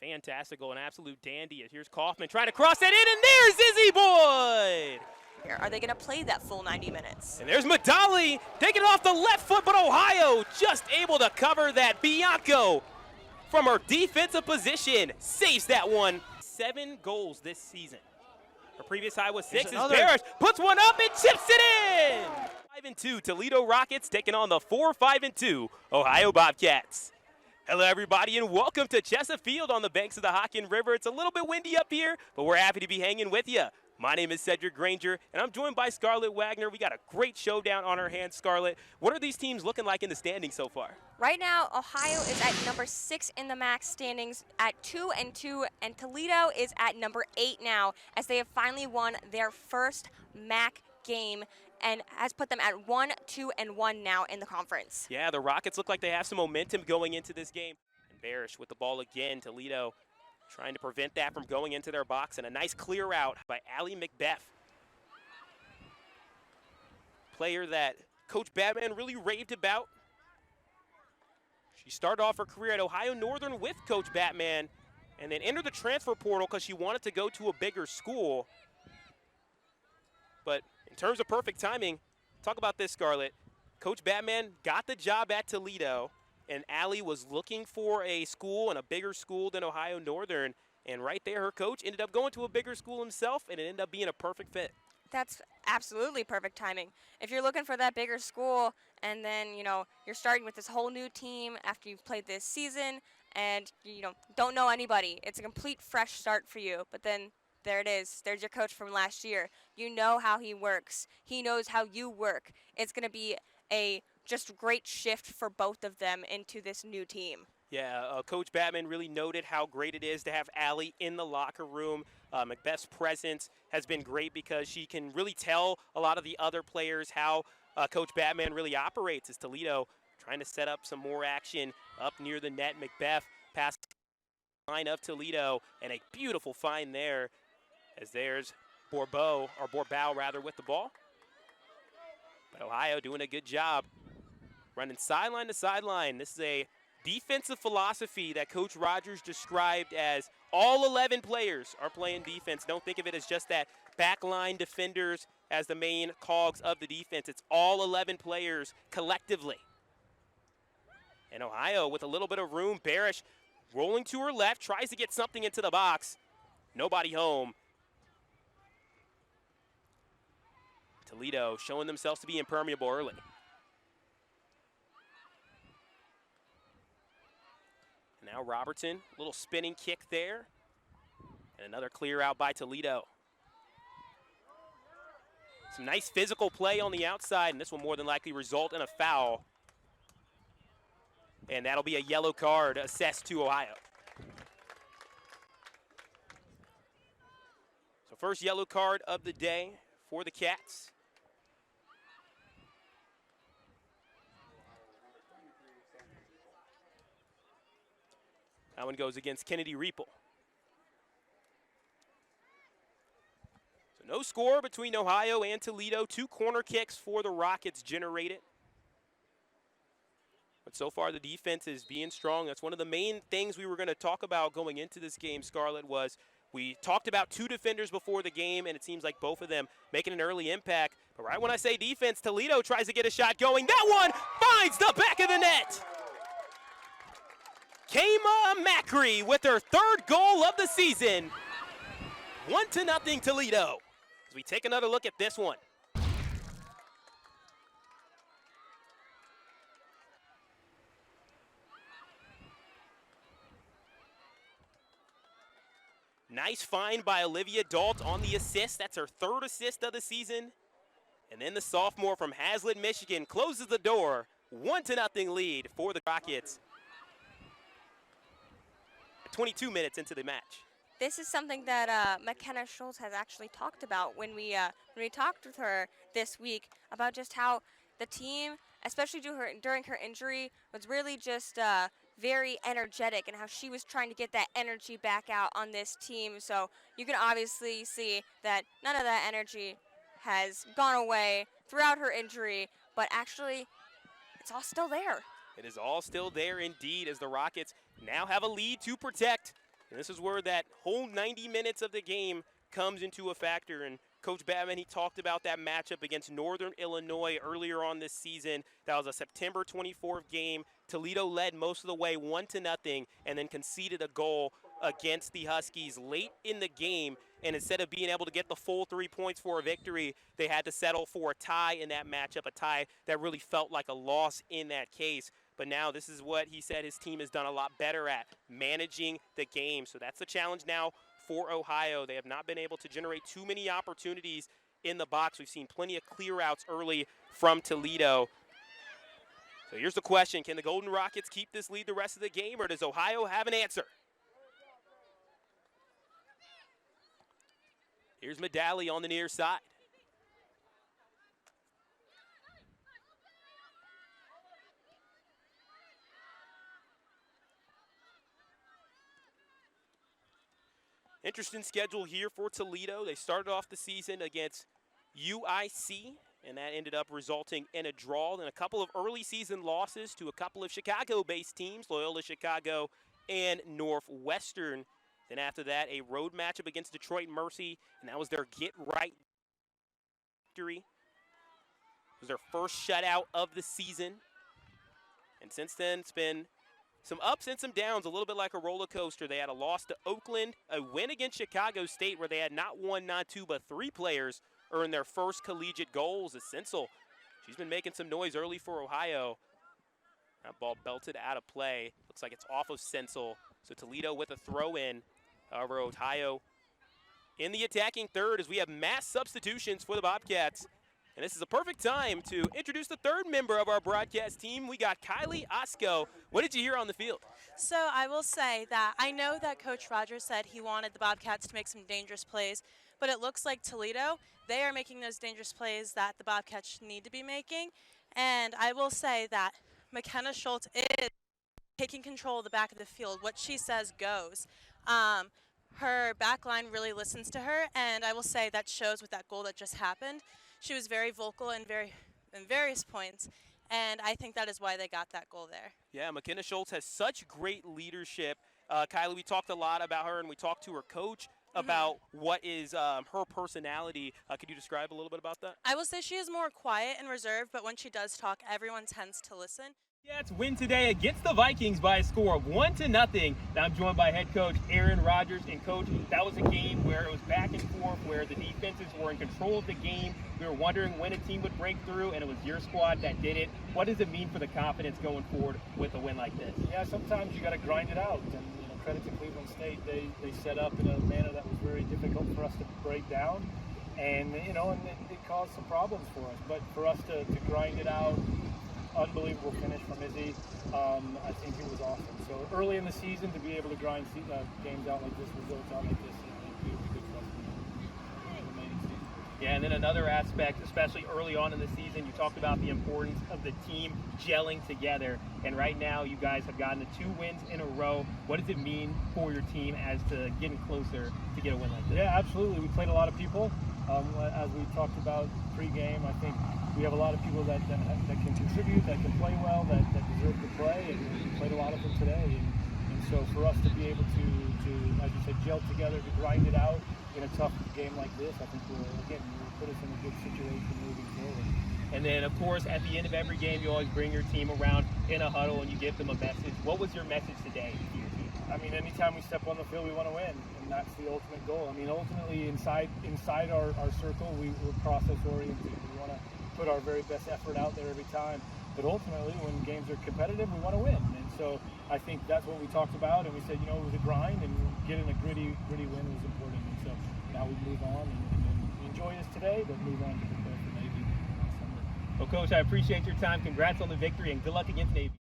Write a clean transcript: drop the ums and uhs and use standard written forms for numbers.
Fantastic goal, an absolute dandy. Here's Kaufman trying to cross it in, and there's Izzy Boyd! Are they going to play that full 90 minutes? And there's Madali taking it off the left foot, but Ohio just able to cover that. Bianco from her defensive position saves that one. 7 goals this season. Her previous high was 6. As Parrish puts one up and chips it in! 5-2, Toledo Rockets taking on the 4-5-2 Ohio Bobcats. Hello everybody and welcome to Chesapeake on the banks of the Hockin River. It's a little bit windy up here, but we're happy to be hanging with you. My name is Sedric Granger and I'm joined by Scarlett Wagner. We got a great showdown on our hands, Scarlett. What are these teams looking like in the standings so far? Right now, Ohio is at number 6 in the MAC standings at 2-2, and Toledo is at number 8 now as they have finally won their first MAC game and has put them at 1-2-1 now in the conference. Yeah, the Rockets look like they have some momentum going into this game. And Parrish with the ball again. Toledo trying to prevent that from going into their box, and a nice clear out by Allie McBeth. Player that Coach Batman really raved about. She started off her career at Ohio Northern with Coach Batman and then entered the transfer portal because she wanted to go to a bigger school. But in terms of perfect timing, talk about this, Scarlett. Coach Batman got the job at Toledo, and Allie was looking for a school and a bigger school than Ohio Northern. And right there, her coach ended up going to a bigger school himself, and it ended up being a perfect fit. That's absolutely perfect timing. If you're looking for that bigger school and then, you're starting with this whole new team after you've played this season and, don't know anybody, it's a complete fresh start for you. But then there it is. There's your coach from last year. You know how he works. He knows how you work. It's going to be a just great shift for both of them into this new team. Yeah, Coach Batman really noted how great it is to have Allie in the locker room. Macbeth's presence has been great because she can really tell a lot of the other players how Coach Batman really operates. As Toledo trying to set up some more action up near the net. Macbeth past the line of Toledo, and a beautiful find there as there's Bourbeau with the ball. But Ohio doing a good job running sideline to sideline. This is a defensive philosophy that Coach Rogers described as all 11 players are playing defense. Don't think of it as just that backline defenders as the main cogs of the defense. It's all 11 players collectively. And Ohio with a little bit of room. Parrish rolling to her left, tries to get something into the box. Nobody home. Toledo showing themselves to be impermeable early. Now Robertson, a little spinning kick there. And another clear out by Toledo. Some nice physical play on the outside, and this will more than likely result in a foul. And that'll be a yellow card assessed to Ohio. So first yellow card of the day for the Cats. That one goes against Kennedy Reeple. So no score between Ohio and Toledo. 2 corner kicks for the Rockets generated. But so far the defense is being strong. That's one of the main things we were going to talk about going into this game, Scarlett, was we talked about 2 defenders before the game, and it seems like both of them making an early impact. But right when I say defense, Toledo tries to get a shot going. That one finds the back of the net. Kama Macri with her 3rd goal of the season. 1-0 Toledo. As we take another look at this one. Nice find by Olivia Dalt on the assist. That's her 3rd assist of the season. And then the sophomore from Haslett, Michigan closes the door. 1-0 lead for the Rockets. 22 minutes into the match. This is something that McKenna Schultz has actually talked about when we talked with her this week about just how the team, especially during her injury, was really just very energetic and how she was trying to get that energy back out on this team. So you can obviously see that none of that energy has gone away throughout her injury, but actually it's all still there. It is all still there indeed as the Rockets now have a lead to protect. And this is where that whole 90 minutes of the game comes into a factor. And Coach Batman, he talked about that matchup against Northern Illinois earlier on this season. That was a September 24th game. Toledo led most of the way 1-0 and then conceded a goal against the Huskies late in the game. And instead of being able to get the full 3 points for a victory, they had to settle for a tie in that matchup, a tie that really felt like a loss in that case. But now this is what he said his team has done a lot better at, managing the game. So that's the challenge now for Ohio. They have not been able to generate too many opportunities in the box. We've seen plenty of clear outs early from Toledo. So here's the question. Can the Golden Rockets keep this lead the rest of the game, or does Ohio have an answer? Here's Medali on the near side. Interesting schedule here for Toledo. They started off the season against UIC, and that ended up resulting in a draw and a couple of early season losses to a couple of Chicago-based teams, Loyola Chicago and Northwestern. Then after that, a road matchup against Detroit Mercy, and that was their get-right victory. It was their first shutout of the season. And since then, it's been some ups and some downs, a little bit like a roller coaster. They had a loss to Oakland, a win against Chicago State where they had not one, not two, but three players earn their first collegiate goals. Essential, she's been making some noise early for Ohio. That ball belted out of play. Looks like it's off of Sensel. So Toledo with a throw-in. However, Ohio in the attacking third as we have mass substitutions for the Bobcats. And this is a perfect time to introduce the third member of our broadcast team. We got Kylie Osko. What did you hear on the field? So I will say that I know that Coach Rogers said he wanted the Bobcats to make some dangerous plays, but it looks like Toledo, they are making those dangerous plays that the Bobcats need to be making. And I will say that McKenna Schultz is taking control of the back of the field. What she says goes. Her back line really listens to her, and I will say that shows with that goal that just happened. She was very vocal in various points, and I think that is why they got that goal there. Yeah, McKenna Schultz has such great leadership. Kylie, we talked a lot about her, and we talked to her coach about what is her personality. Could you describe a little bit about that? I will say she is more quiet and reserved, but when she does talk, everyone tends to listen. Yeah, it's win today against the Vikings by a score of 1-0. Now I'm joined by head coach Aaron Rodgers. And coach, that was a game where it was back and forth, where the defenses were in control of the game. We were wondering when a team would break through, and it was your squad that did it. What does it mean for the confidence going forward with a win like this? Yeah, sometimes you got to grind it out. And credit to Cleveland State, they set up in a manner that was very difficult for us to break down. And and it caused some problems for us. But for us to grind it out, unbelievable finish from Izzy. I think it was awesome. So early in the season, to be able to grind games out like this, results out like this, it would be good for us in the remaining season. Yeah, and then another aspect, especially early on in the season, you talked about the importance of the team gelling together. And right now, you guys have gotten to 2 wins in a row. What does it mean for your team as to getting closer to get a win like this? Yeah, absolutely. We played a lot of people. As we talked about pre-game, I think we have a lot of people that can contribute, that can play well, that deserve to play, and we played a lot of them today. And so for us to be able to, as you said, gel together, to grind it out in a tough game like this, I think will put us in a good situation moving forward. And then, of course, at the end of every game, you always bring your team around in a huddle and you give them a message. What was your message today to your team? I mean, anytime we step on the field, we want to win, and that's the ultimate goal. I mean, ultimately, inside our circle, we're process-oriented. We want to put our very best effort out there every time. But ultimately, when games are competitive, we want to win. And so I think that's what we talked about, and we said, it was a grind, and getting a gritty win was important. And so now we move on and enjoy this today, but move on to prepare for Navy Sunday. Well, Coach, I appreciate your time. Congrats on the victory, and good luck against Navy.